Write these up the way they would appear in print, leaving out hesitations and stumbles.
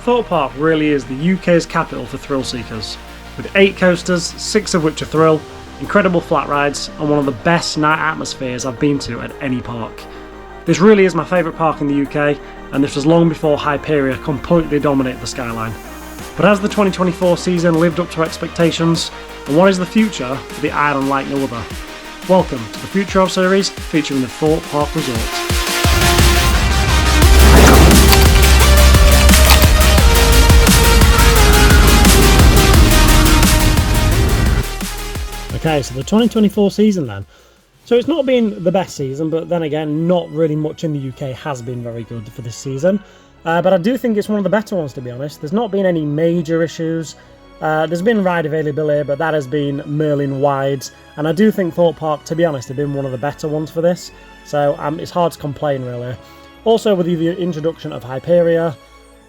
Thorpe Park really is the UK's capital for thrill seekers, with 8 coasters, 6 of which are thrill, incredible flat rides, and one of the best night atmospheres I've been to at any park. This really is my favourite park in the UK, and this was long before Hyperia completely dominated the skyline. But has the 2024 season lived up to expectations, and what is the future for the island like no other? Welcome to the Future of series featuring the Thorpe Park Resort. Okay, so the 2024 season then. So it's not been the best season, but then again, not really much in the UK has been very good for this season. But I do think it's one of the better ones, to be honest. There's not been any major issues. There's been ride availability, but that has been Merlin-wide. And I do think Thorpe Park, to be honest, have been one of the better ones for this. So it's hard to complain, really. Also, with the introduction of Hyperia,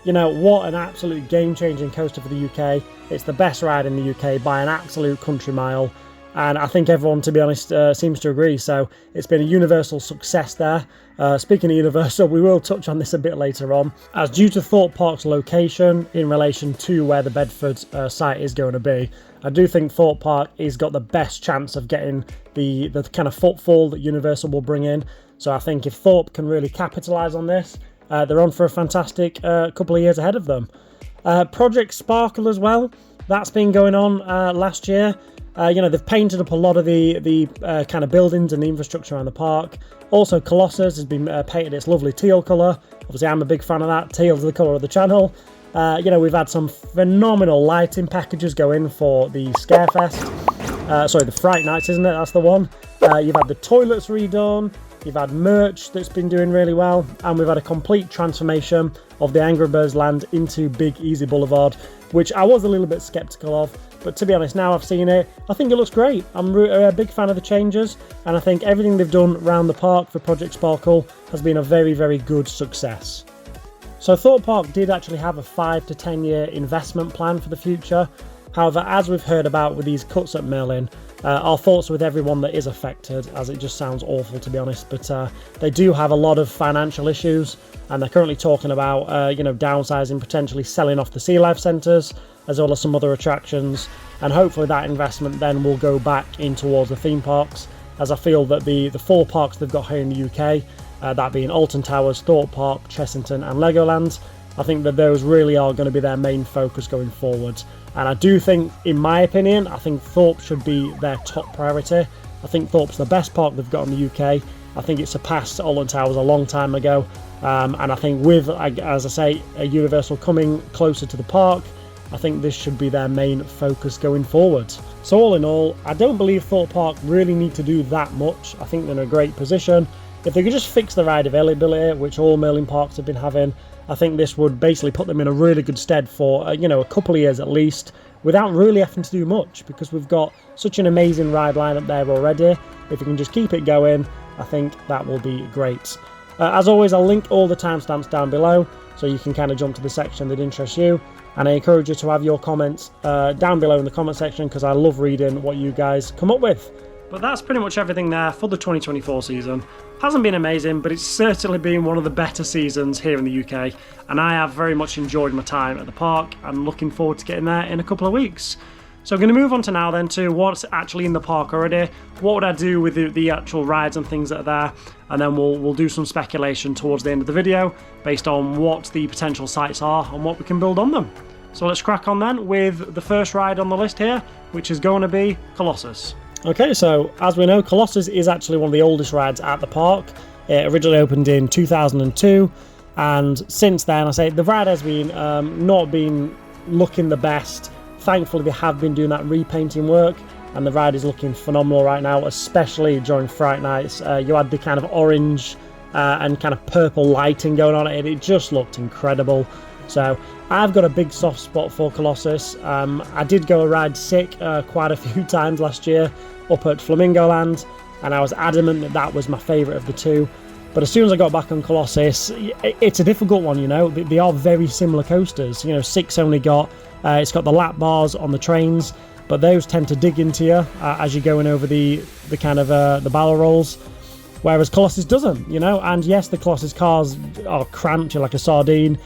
you know, what an absolute game-changing coaster for the UK. It's the best ride in the UK by an absolute country mile. And I think everyone, to be honest, seems to agree. So it's been a universal success there. Speaking of universal, we will touch on this a bit later on. As due to Thorpe Park's location in relation to where the Bedford site is going to be, I do think Thorpe Park has got the best chance of getting the kind of footfall that Universal will bring in. So I think if Thorpe can really capitalise on this, they're on for a fantastic couple of years ahead of them. Project Sparkle as well, that's been going on last year. You know, they've painted up a lot of the kind of buildings and the infrastructure around the park. Also, Colossus has been painted its lovely teal colour. Obviously, I'm a big fan of that. Teal's the colour of the channel. You know, we've had some phenomenal lighting packages go in for the Scarefest. Sorry, the Fright Nights, isn't it? That's the one. You've had the toilets redone. You've had merch that's been doing really well. And we've had a complete transformation of the Angry Birds land into Big Easy Boulevard, which I was a little bit sceptical of. But to be honest, now I've seen it, I think it looks great. I'm a big fan of the changes, and I think everything they've done around the park for Project Sparkle has been a very, very good success. So Thorpe Park did actually have a 5 to 10 year investment plan for the future. However, as we've heard about with these cuts at Merlin, our thoughts with everyone that is affected, as it just sounds awful to be honest, but they do have a lot of financial issues, and they're currently talking about you know, downsizing, potentially selling off the Sea Life centres, as well as some other attractions, and hopefully that investment then will go back in towards the theme parks, as I feel that the 4 parks they've got here in the UK, that being Alton Towers, Thorpe Park, Chessington and Legoland, I think that those really are going to be their main focus going forward. And I do think, in my opinion, I think Thorpe should be their top priority. I think Thorpe's the best park they've got in the UK. I think it surpassed Alton Towers a long time ago. And I think with, as I say, a Universal coming closer to the park, I think this should be their main focus going forward. So all in all, I don't believe Thorpe Park really need to do that much. I think they're in a great position. If they could just fix the ride availability, which all Merlin parks have been having, I think this would basically put them in a really good stead for, you know, a couple of years at least, without really having to do much, because we've got such an amazing ride lineup there already. If you can just keep it going, I think that will be great. As always, I'll link all the timestamps down below, so you can kind of jump to the section that interests you. And I encourage you to have your comments down below in the comment section, because I love reading what you guys come up with. But that's pretty much everything there for the 2024 season. Hasn't been amazing, but it's certainly been one of the better seasons here in the UK, and I have very much enjoyed my time at the park and looking forward to getting there in a couple of weeks. So I'm going to move on to now then to what's actually in the park already. What would I do with the actual rides and things that are there, and then we'll do some speculation towards the end of the video based on what the potential sites are and what we can build on them. So let's crack on then with the first ride on the list here, which is going to be Colossus. Okay, so as we know, Colossus is actually one of the oldest rides at the park. It originally opened in 2002, and since then, I say the ride has been not been looking the best. Thankfully, they have been doing that repainting work, and the ride is looking phenomenal right now, especially during Fright Nights. You had the kind of orange and kind of purple lighting going on, and it just looked incredible. So I've got a big soft spot for Colossus. I did go a ride sick quite a few times last year up at Flamingo Land, and I was adamant that that was my favourite of the two. But as soon as I got back on Colossus, it's a difficult one, you know. They are very similar coasters. You know, 6 only got, it's got the lap bars on the trains, but those tend to dig into you as you're going over the kind of the barrel rolls. Whereas Colossus doesn't, you know. And yes, the Colossus cars are cramped, you're like a sardine.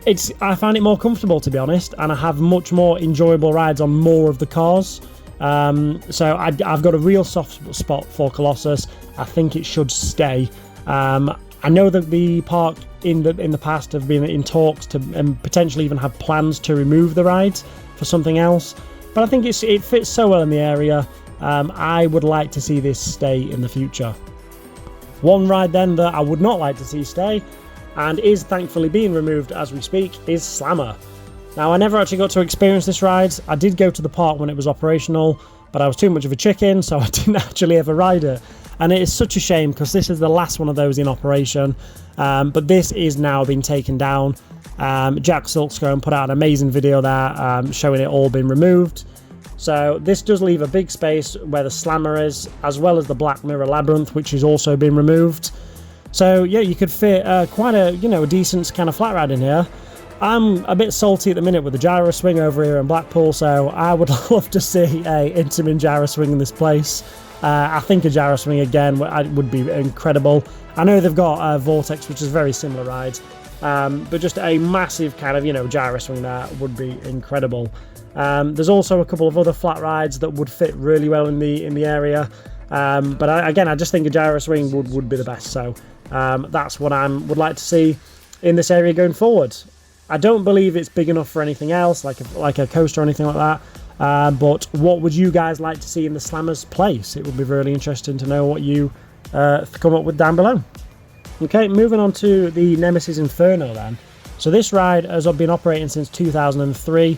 I find it more comfortable, to be honest, and I have much more enjoyable rides on more of the cars. So I've got a real soft spot for Colossus. I think it should stay. I know that the park in the past have been in talks to and potentially even have plans to remove the rides for something else, but I think it fits so well in the area. I would like to see this stay in the future. One ride then that I would not like to see stay, and is thankfully being removed as we speak, is Slammer. Now, I never actually got to experience this ride. I did go to the park when it was operational, but I was too much of a chicken, so I didn't actually ever ride it. And it is such a shame, because this is the last one of those in operation. But this is now being taken down. Jack Silkscombe put out an amazing video there, showing it all being removed. So this does leave a big space where the Slammer is, as well as the Black Mirror Labyrinth, which is also being removed. So yeah, you could fit quite a a decent kind of flat ride in here. I'm a bit salty at the minute with the gyro swing over here in Blackpool, so I would love to see a Intamin gyro swing in this place. I think a gyro swing again would be incredible. I know they've got Vortex, which is a very similar ride, but just a massive kind of gyro swing there would be incredible. There's also a couple of other flat rides that would fit really well in the area, but I just think a gyro swing would be the best. So that's what I would like to see in this area going forward. I don't believe it's big enough for anything else, like a coaster or anything like that. But what would you guys like to see in the Slammer's place? It would be really interesting to know what you come up with down below. Okay, moving on to the Nemesis Inferno then. So this ride has been operating since 2003.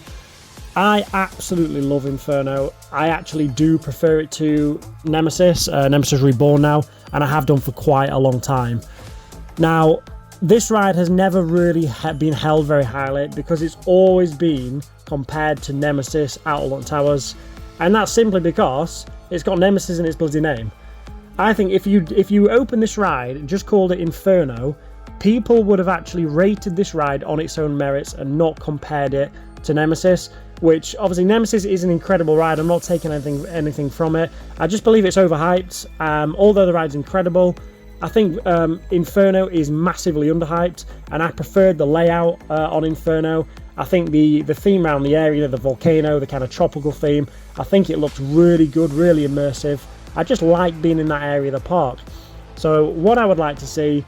I absolutely love Inferno. I actually do prefer it to Nemesis, Nemesis Reborn now, and I have done for quite a long time. Now, this ride has never really been held very highly because it's always been compared to Nemesis Outlaw Towers, and that's simply because it's got Nemesis in its bloody name. I think if you open this ride and just called it Inferno, people would have actually rated this ride on its own merits and not compared it to Nemesis, which obviously Nemesis is an incredible ride. I'm not taking anything from it. I just believe it's overhyped. Although the ride's incredible, I think Inferno is massively underhyped, and I preferred the layout on Inferno. I think the theme around the area, the volcano, the kind of tropical theme, I think it looked really good, really immersive. I just like being in that area of the park. So what I would like to see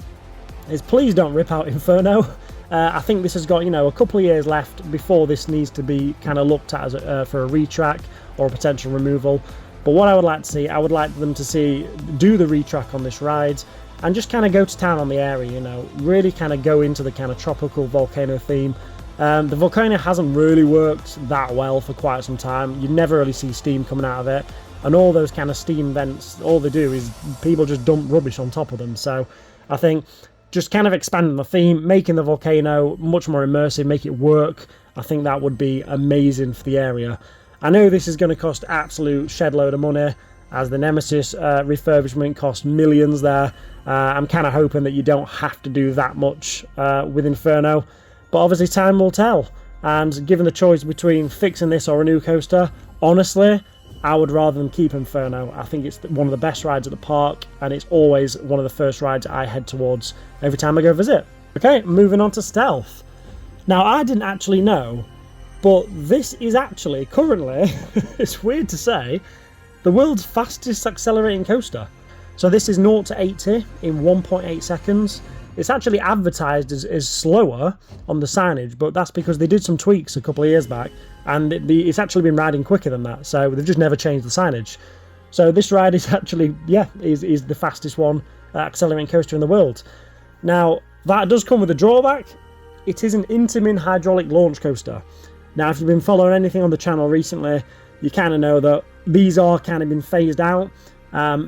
is, please don't rip out Inferno. I think this has got a couple of years left before this needs to be kind of looked at as for a retrack or a potential removal. But what I would like to see, I would like them to do the retrack on this ride and just kind of go to town on the area, really kind of go into the kind of tropical volcano theme. The volcano hasn't really worked that well for quite some time. You never really see steam coming out of it, and all those kind of steam vents, all they do is people just dump rubbish on top of them. So I think just kind of expanding the theme, making the volcano much more immersive, make it work, I think that would be amazing for the area. I know this is going to cost absolute shed load of money, as the Nemesis refurbishment cost millions there. I'm kind of hoping that you don't have to do that much with Inferno, but obviously time will tell. And given the choice between fixing this or a new coaster, honestly, I would rather them keep Inferno. I think it's one of the best rides at the park, and it's always one of the first rides I head towards every time I go visit. Okay, moving on to Stealth. Now, I didn't actually know, but this is actually currently, it's weird to say, the world's fastest accelerating coaster. So this is 0 to 80 in 1.8 seconds. It's actually advertised as slower on the signage, but that's because they did some tweaks a couple of years back, and it's actually been riding quicker than that, so they've just never changed the signage. So this ride is actually, is the fastest one accelerating coaster in the world. Now, that does come with a drawback. It is an Intamin hydraulic launch coaster. Now, if you've been following anything on the channel recently, you kind of know that these are kind of been phased out.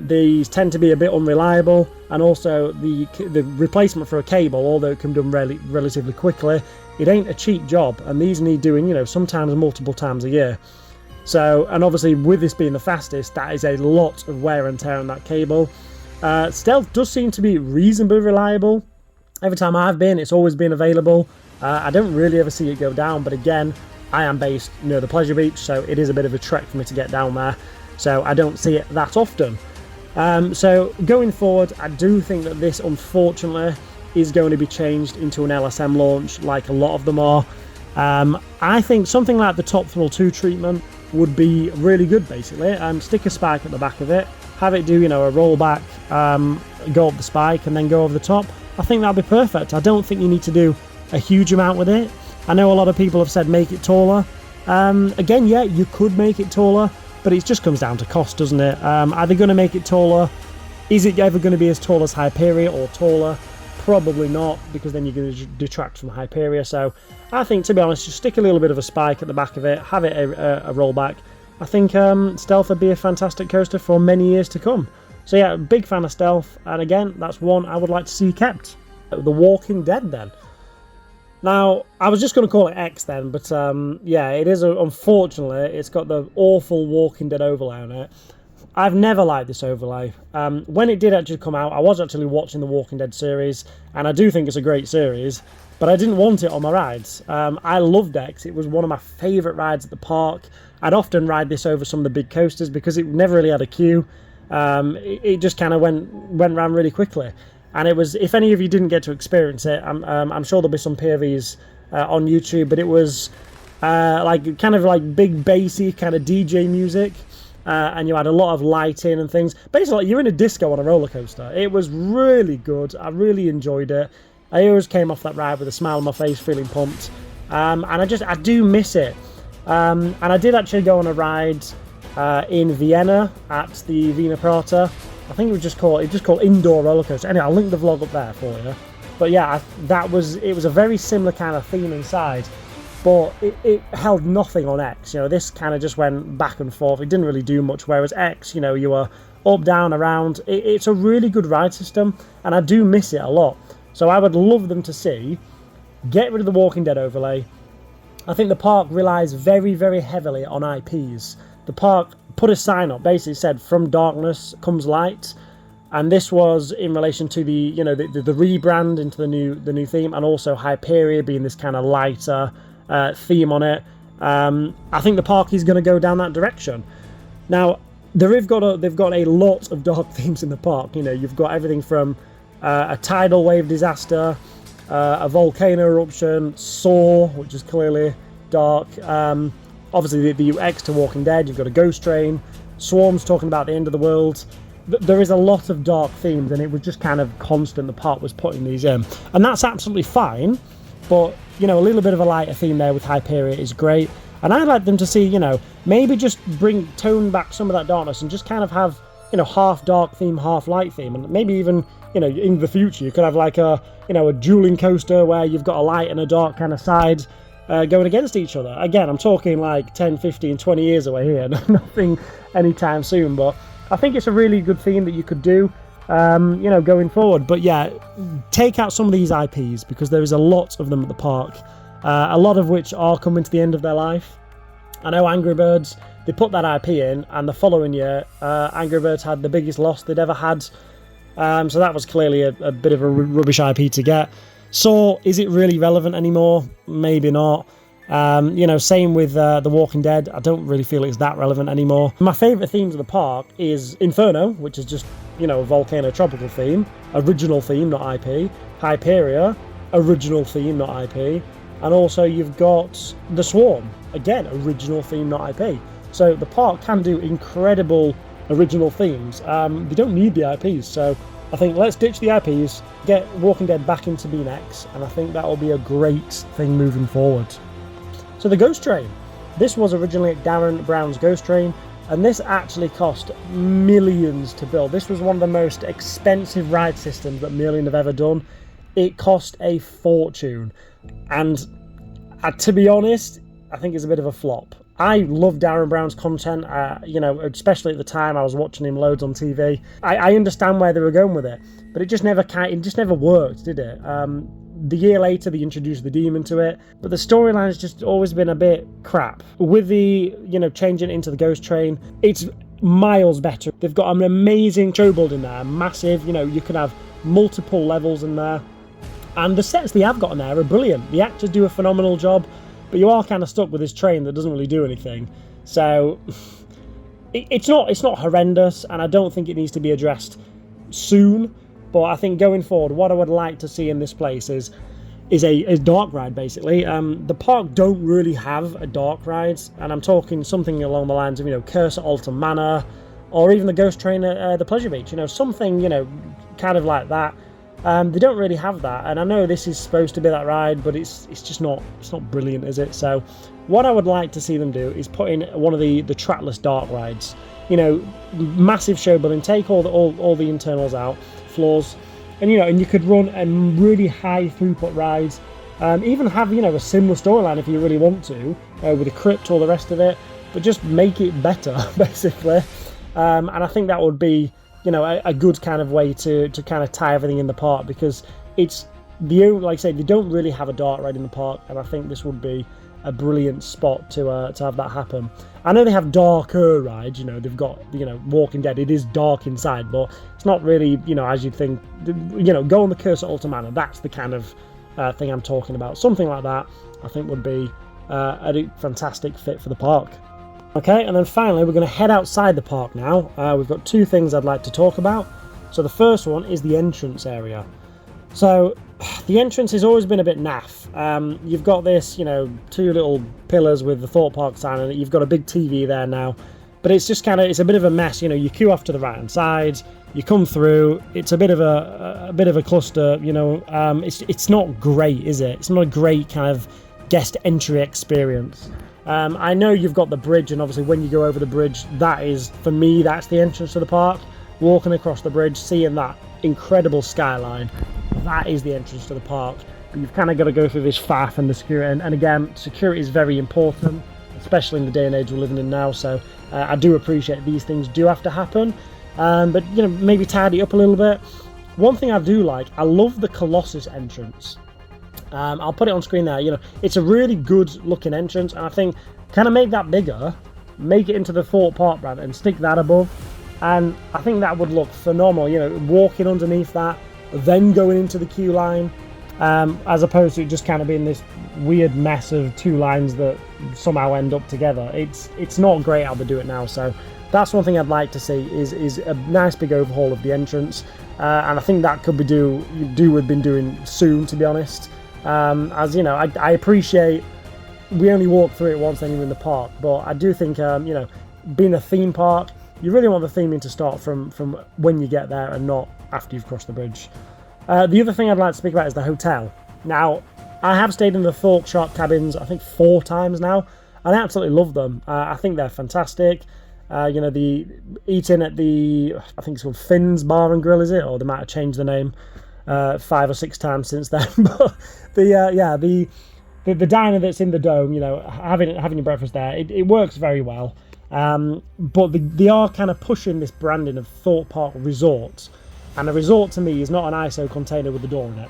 These tend to be a bit unreliable, and also the replacement for a cable, although it can be done relatively quickly, it ain't a cheap job, and these need doing, sometimes multiple times a year. So, and obviously with this being the fastest, that is a lot of wear and tear on that cable. Stealth does seem to be reasonably reliable. Every time I've been, it's always been available. I don't really ever see it go down, but again, I am based near the Pleasure Beach, so it is a bit of a trek for me to get down there. So I don't see it that often. So going forward, I do think that this, unfortunately, is going to be changed into an LSM launch, like a lot of them are. I think something like the Top Thrill 2 treatment would be really good, basically. Stick a spike at the back of it, have it do, you know, a rollback, go up the spike, and then go over the top. I think that'd be perfect. I don't think you need to do a huge amount with it. I know a lot of people have said make it taller. Again, yeah, you could make it taller, but it just comes down to cost, doesn't it? Are they going to make it taller? Is it ever going to be as tall as Hyperia or taller? Probably not, because then you're going to detract from Hyperia. So I think, to be honest, just stick a little bit of a spike at the back of it, have it a rollback. I think Stealth would be a fantastic coaster for many years to come. So yeah, big fan of Stealth, and again, that's one I would like to see kept. The Walking Dead then. Now, I was just going to call it X then, but yeah, it is, unfortunately, it's got the awful Walking Dead overlay on it. I've never liked this overlay. When it did actually come out, I was actually watching the Walking Dead series, and I do think it's a great series, but I didn't want it on my rides. I loved X. It was one of my favourite rides at the park. I'd often ride this over some of the big coasters because it never really had a queue. It just kind of went around really quickly. And it was, if any of you didn't get to experience it, I'm sure there'll be some POVs on YouTube, but it was like kind of like big bassy kind of DJ music, and you had a lot of lighting and things. Basically, like you're in a disco on a roller coaster. It was really good. I really enjoyed it. I always came off that ride with a smile on my face, feeling pumped. And I do miss it. And I did actually go on a ride in Vienna at the Wiener Prater. I think it was just called indoor roller coaster. Anyway, I'll link the vlog up there for you. But yeah, it was a very similar kind of theme inside, but it held nothing on X. You know, this kind of just went back and forth. It didn't really do much. Whereas X, you know, you were up, down, around. It's a really good ride system, and I do miss it a lot. So I would love them to get rid of the Walking Dead overlay. I think the park relies very, very heavily on IPs. The park put a sign up, basically said, "From darkness comes light," and this was in relation to the rebrand into the new theme, and also Hyperia being this kind of lighter theme on it. I think the park is going to go down that direction. Now they've got a lot of dark themes in the park. You know, you've got everything from a tidal wave disaster, a volcano eruption, Saw, which is clearly dark. Obviously, the X to Walking Dead, you've got a ghost train, Swarm's talking about the end of the world. There is a lot of dark themes, and it was just kind of constant. The park was putting these in, and that's absolutely fine. But, you know, a little bit of a lighter theme there with Hyperia is great. And I'd like them to see, you know, maybe just tone back some of that darkness and just kind of have, you know, half dark theme, half light theme. And maybe even, you know, in the future, you could have like a dueling coaster where you've got a light and a dark kind of side going against each other. Again, I'm talking like 10, 15, 20 years away here. Nothing anytime soon, but I think it's a really good theme that you could do, you know, going forward. But yeah, take out some of these IPs, because there is a lot of them at the park, a lot of which are coming to the end of their life. I know Angry Birds, they put that IP in, and the following year, Angry Birds had the biggest loss they'd ever had. So that was clearly a bit of a rubbish IP to get. So, is it really relevant anymore? Maybe not. You know, same with The Walking Dead. I don't really feel it's that relevant anymore. My favourite themes of the park is Inferno, which is just, you know, a volcano tropical theme. Original theme, not IP. Hyperia, original theme, not IP. And also you've got The Swarm. Again, original theme, not IP. So the park can do incredible original themes. They don't need the IPs, so I think let's ditch the IPs, get Walking Dead back into being X, and I think that will be a great thing moving forward. So the Ghost Train. This was originally Darren Brown's Ghost Train, and this actually cost millions to build. This was one of the most expensive ride systems that Merlin have ever done. It cost a fortune, and to be honest, I think it's a bit of a flop. I love Darren Brown's content, you know, especially at the time. I was watching him loads on TV. I understand where they were going with it, but it just never worked, did it? The year later, they introduced the demon to it, but the storyline has just always been a bit crap. With the, you know, changing it into the Ghost Train, it's miles better. They've got an amazing show building there, massive. You know, you can have multiple levels in there, and the sets they have got in there are brilliant. The actors do a phenomenal job. But you are kind of stuck with this train that doesn't really do anything. So it's not horrendous, and I don't think it needs to be addressed soon. But I think going forward, what I would like to see in this place is a dark ride, basically. The park don't really have a dark ride, and I'm talking something along the lines of, Curse at Alton Manor, or even the Ghost Train at the Pleasure Beach, something, kind of like that. They don't really have that, and I know this is supposed to be that ride, but it's just not, brilliant, is it? So what I would like to see them do is put in one of the trackless dark rides, massive show building, take all the internals out, floors, and and you could run a really high throughput rides, even have a similar storyline if you really want to, with a crypt, all the rest of it, but just make it better, basically. And I think that would be a good kind of way to kind of tie everything in the park, because it's like I say, they don't really have a dark ride in the park, and I think this would be a brilliant spot to have that happen. I know they have darker rides, they've got Walking Dead, it is dark inside, but it's not really as you'd think. Go on the Curse at Alton Manor, that's the kind of thing I'm talking about. Something like that I think would be a fantastic fit for the park. Okay, and then finally we're going to head outside the park now. We've got two things I'd like to talk about. So the first one is the entrance area. So the entrance has always been a bit naff. You've got this, two little pillars with the Thorpe Park sign on it. You've got a big TV there now, but it's just it's a bit of a mess. You queue off to the right hand side, you come through. It's a bit of a cluster. It's not great, is it? It's not a great kind of guest entry experience. I know you've got the bridge, and obviously when you go over the bridge, that is, for me, that's the entrance to the park. Walking across the bridge, seeing that incredible skyline, that is the entrance to the park. But you've kind of got to go through this faff and the security, and again, security is very important, especially in the day and age we're living in now. So I do appreciate these things do have to happen, but maybe tidy up a little bit. One thing I do like, I love the Colossus entrance. I'll put it on screen there. It's a really good looking entrance, and I think kind of make that bigger, make it into the Thorpe Park brand, and stick that above, and I think that would look phenomenal. Walking underneath that, then going into the queue line, as opposed to it just kind of being this weird mess of two lines that somehow end up together. It's not great how they do it now. So that's one thing I'd like to see is a nice big overhaul of the entrance, and I think that could be we've been doing soon, to be honest. I appreciate we only walk through it once anyway in the park, but I do think being a theme park, you really want the theming to start from when you get there and not after you've crossed the bridge. The other thing I'd like to speak about is the hotel. Now, I have stayed in the Thorpe Sharp cabins I think 4 times now, and I absolutely love them. I think they're fantastic. The eating at the, I think it's called Finn's Bar and Grill, is it? Or they might have changed the name 5 or 6 times since then. But the diner that's in the dome, having your breakfast there, it works very well. But they are kind of pushing this branding of Thorpe Park Resort, and a resort to me is not an ISO container with a door in it.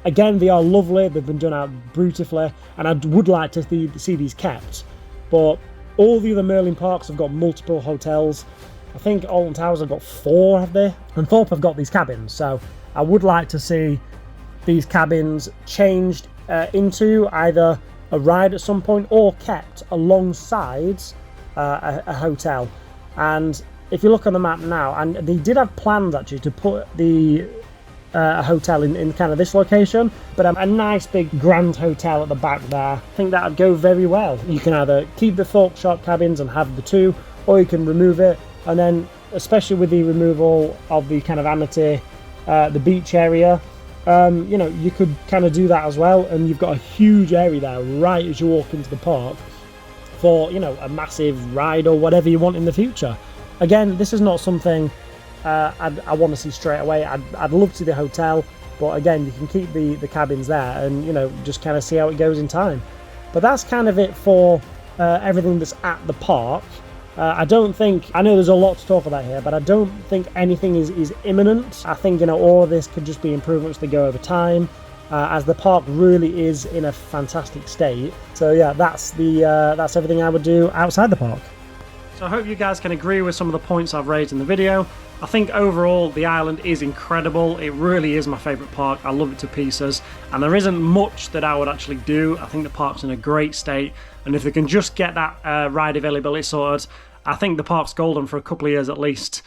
Again, they are lovely, they've been done out beautifully, and I would like to see these kept, but all the other Merlin parks have got multiple hotels. I think Alton Towers have got 4, have they? And Thorpe have got these cabins, so I would like to see these cabins changed into either a ride at some point or kept alongside a hotel. And if you look on the map now, and they did have plans actually to put the hotel in kind of this location, but a nice big grand hotel at the back there, I think that would go very well. You can either keep the Thorpe Sharp cabins and have the 2, or you can remove it, and then especially with the removal of the kind of amity, the beach area, you could kind of do that as well, and you've got a huge area there right as you walk into the park for a massive ride or whatever you want in the future. Again, this is not something I want to see straight away. I'd love to see the hotel, but again, you can keep the cabins there and just kind of see how it goes in time. But that's kind of it for everything that's at the park. I know there's a lot to talk about here, but I don't think anything is imminent. I think all of this could just be improvements that go over time, as the park really is in a fantastic state. So yeah, that's everything I would do outside the park. So I hope you guys can agree with some of the points I've raised in the video. I think overall the island is incredible. It really is my favourite park. I love it to pieces, and there isn't much that I would actually do. I think the park's in a great state, and if they can just get that ride availability sorted, I think the park's golden for a couple of years at least.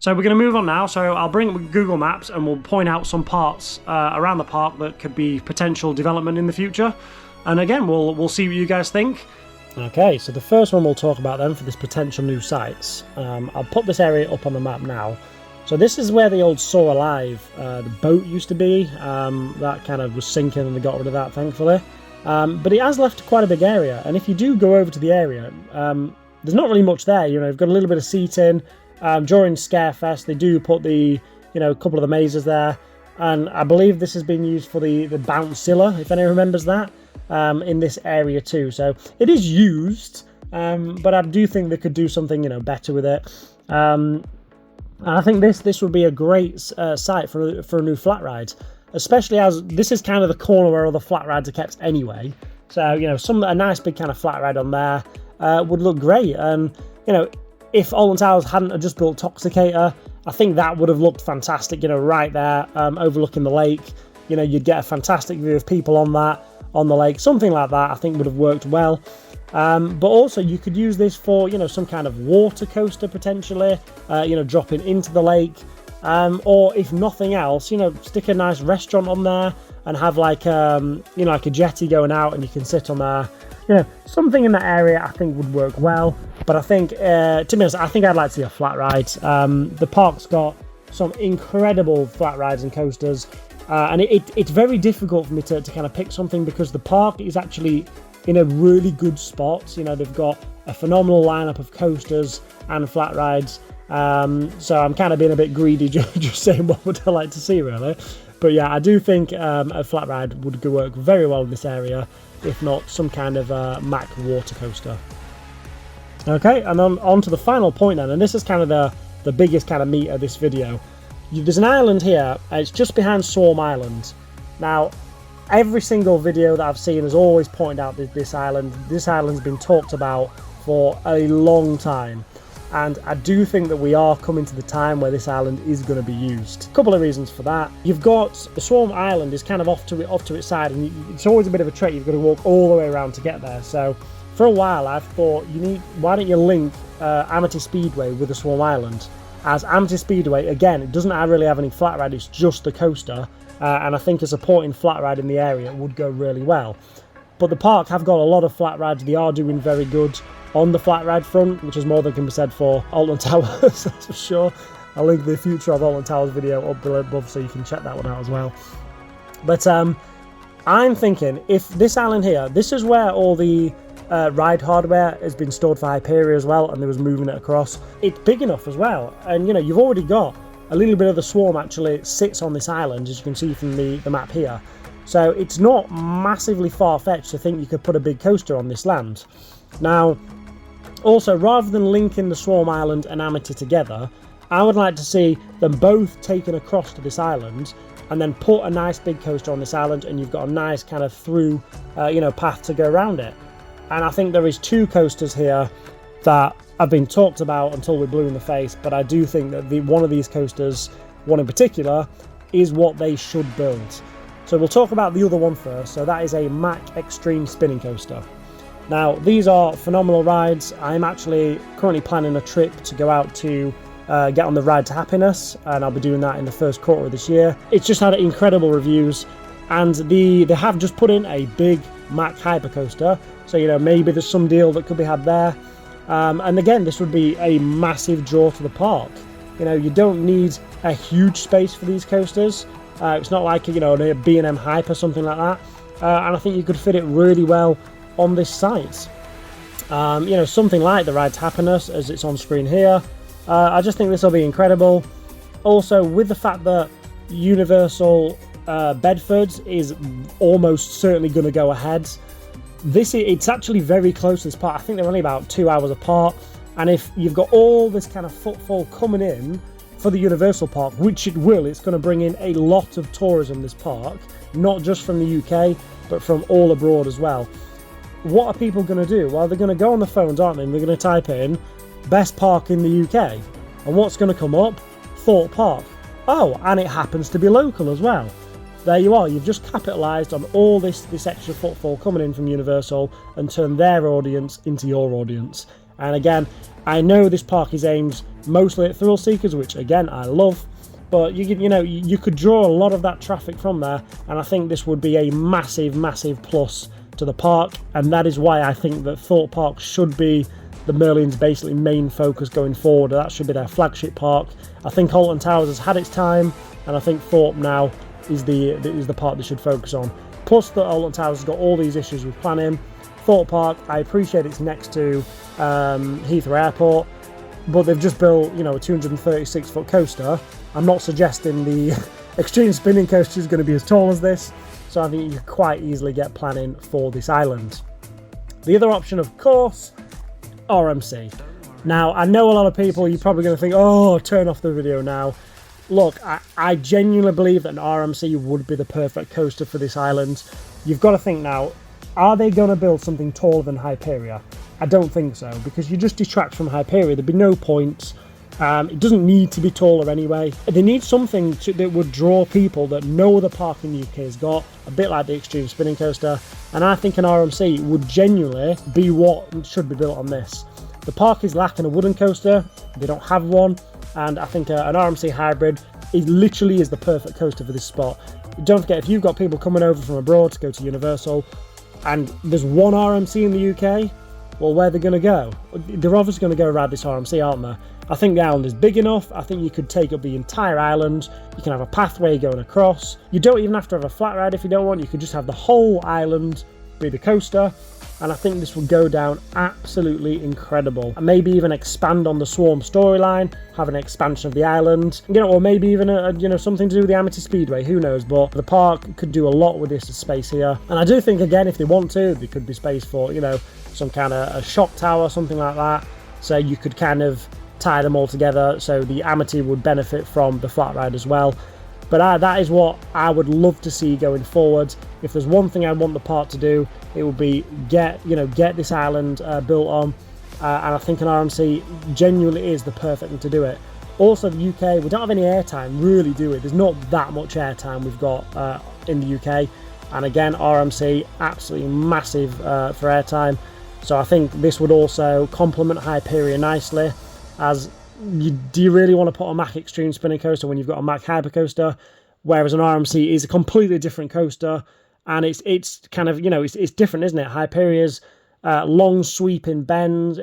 So we're going to move on now. So I'll bring up Google Maps and we'll point out some parts around the park that could be potential development in the future. And again, we'll see what you guys think. Okay, so the first one we'll talk about then for this potential new sites. I'll put this area up on the map now. So this is where the old Saw Alive, the boat used to be. That kind of was sinking and they got rid of that, thankfully. But it has left quite a big area. And if you do go over to the area, there's not really much there. You've got a little bit of seating. During Scarefest, they do put a couple of the mazes there. And I believe this has been used for the Bouncilla, if anyone remembers that, in this area too. So it is used, but I do think they could do something, better with it. And I think this would be a great site for a new flat ride, especially as this is kind of the corner where all the flat rides are kept anyway. So, a nice big kind of flat ride on there would look great. And, if Alton Towers hadn't just built Toxicator, I think that would have looked fantastic, right there, overlooking the lake. You'd get a fantastic view of people on the lake. Something like that I think would have worked well. But also you could use this for, some kind of water coaster potentially, dropping into the lake. Or if nothing else, stick a nice restaurant on there and have like a jetty going out and you can sit on there. Something in that area I think would work well. But I think, to be honest, I think I'd like to see a flat ride. The park's got some incredible flat rides and coasters. And it's very difficult for me to kind of pick something because the park is actually in a really good spot. They've got a phenomenal lineup of coasters and flat rides. So I'm kind of being a bit greedy just saying what would I like to see, really. But yeah, I do think a flat ride would work very well in this area, if not some kind of Mack water coaster. Okay, and on to the final point then, and this is kind of the biggest kind of meat of this video. There's an island here, and it's just behind Swarm Island. Now, every single video that I've seen has always pointed out this island. This island's been talked about for a long time. And I do think that we are coming to the time where this island is going to be used. A couple of reasons for that. You've got the Swarm Island is kind of off to its side, and it's always a bit of a trek. You've got to walk all the way around to get there. So for a while, I've thought why don't you link Amity Speedway with the Swarm Island? As Amity Speedway, again, it doesn't really have any flat ride. It's just the coaster, and I think a supporting flat ride in the area would go really well. But the park have got a lot of flat rides. They are doing very good on the flat ride front, which is more than can be said for Alton Towers, that's for sure. I'll link the future of Alton Towers video up below above so you can check that one out as well. But I'm thinking, if this island here, this is where all the ride hardware has been stored for Hyperia as well, and they was moving it across. It's big enough as well, and you've already got a little bit of the swarm actually sits on this island, as you can see from the map here. So it's not massively far-fetched to think you could put a big coaster on this land. Now, also, rather than linking the Swarm Island and Amity together, I would like to see them both taken across to this island and then put a nice big coaster on this island, and you've got a nice kind of through, path to go around it. And I think there is two coasters here that have been talked about until we're blue in the face, but I do think that one of these coasters, one in particular, is what they should build. So we'll talk about the other one first. So that is a Mack Extreme Spinning Coaster. Now, these are phenomenal rides. I'm actually currently planning a trip to go out to get on the Ride to Happiness, and I'll be doing that in the first quarter of this year. It's just had incredible reviews, and they have just put in a big Mack Hypercoaster, so maybe there's some deal that could be had there. And again, this would be a massive draw to the park. You don't need a huge space for these coasters. It's not like a B&M Hype or something like that, and I think you could fit it really well on this site. Something like the Ride to Happiness, as it's on screen here. I just think this will be incredible. Also, with the fact that Universal Bedford is almost certainly going to go ahead, it's actually very close to this park. I think they're only about 2 hours apart, and if you've got all this kind of footfall coming in for the Universal Park, which it will, it's going to bring in a lot of tourism, this park, not just from the UK, but from all abroad as well. What are people going to do? Well, they're going to go on the phones, aren't they? And they're going to type in best park in the UK. And what's going to come up? Thorpe Park. Oh, and it happens to be local as well. There you are. You've just capitalised on all this extra footfall coming in from Universal and turned their audience into your audience. And again, I know this park is aimed mostly at thrill seekers, which again I love, but you could draw a lot of that traffic from there, and I think this would be a massive, massive plus to the park. And that is why I think that Thorpe Park should be the Merlin's basically main focus going forward. That should be their flagship park. I think Alton Towers has had its time, and I think Thorpe now is the park they should focus on. Plus that Alton Towers has got all these issues with planning. Thorpe Park, I appreciate it's next to Heathrow Airport, but they've just built, a 236-foot coaster. I'm not suggesting the extreme spinning coaster is going to be as tall as this, so I think you could quite easily get planning for this island. The other option, of course, RMC. Now, I know a lot of people, you're probably going to think, oh, turn off the video now. Look, I genuinely believe that an RMC would be the perfect coaster for this island. You've got to think now, are they going to build something taller than Hyperia? I don't think so, because you just detract from Hyperia. There'd be no point. It doesn't need to be taller anyway. They need something that would draw people that no other park in the UK has got, a bit like the Extreme Spinning Coaster, and I think an RMC would genuinely be what should be built on this. The park is lacking a wooden coaster, they don't have one, and I think an RMC hybrid literally is the perfect coaster for this spot. Don't forget, if you've got people coming over from abroad to go to Universal, and there's one RMC in the UK, well, where are they going to go? They're obviously going to go around this RMC, aren't they? I think the island is big enough. I think you could take up the entire island. You can have a pathway going across. You don't even have to have a flat ride if you don't want. You could just have the whole island be the coaster. And I think this would go down absolutely incredible. And maybe even expand on the Swarm storyline, have an expansion of the island, or maybe even something to do with the Amity Speedway, who knows. But the park could do a lot with this space here. And I do think, again, if they want to, there could be space for, some kind of a shock tower, something like that. So you could kind of tie them all together, so the Amity would benefit from the flat ride as well. But that is what I would love to see going forward. If there's one thing I want the park to do, it would be get this island built on, and I think an RMC genuinely is the perfect thing to do it. Also, the UK, we don't have any airtime, really, do we? There's not that much airtime we've got in the UK, and again, RMC absolutely massive for airtime. So I think this would also complement Hyperia nicely. As do you really want to put a Mack Extreme Spinning Coaster when you've got a Mack Hypercoaster? Whereas an RMC is a completely different coaster, and it's kind of it's different, isn't it? Hyperia's long sweeping bends,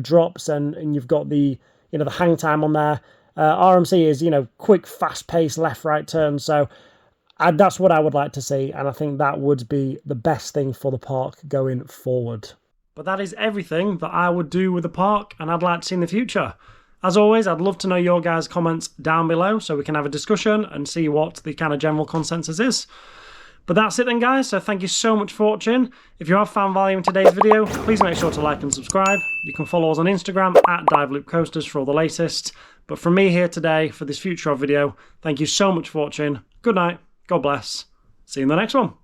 drops, and you've got the the hang time on there. RMC is quick, fast paced left right turns. So that's what I would like to see, and I think that would be the best thing for the park going forward. But that is everything that I would do with the park, and I'd like to see in the future. As always, I'd love to know your guys' comments down below so we can have a discussion and see what the kind of general consensus is. But that's it then, guys, so thank you so much for watching. If you have found value in today's video, please make sure to like and subscribe. You can follow us on Instagram at DiveLoopCoasters for all the latest. But from me here today for this future video, thank you so much for watching. Good night, God bless, see you in the next one.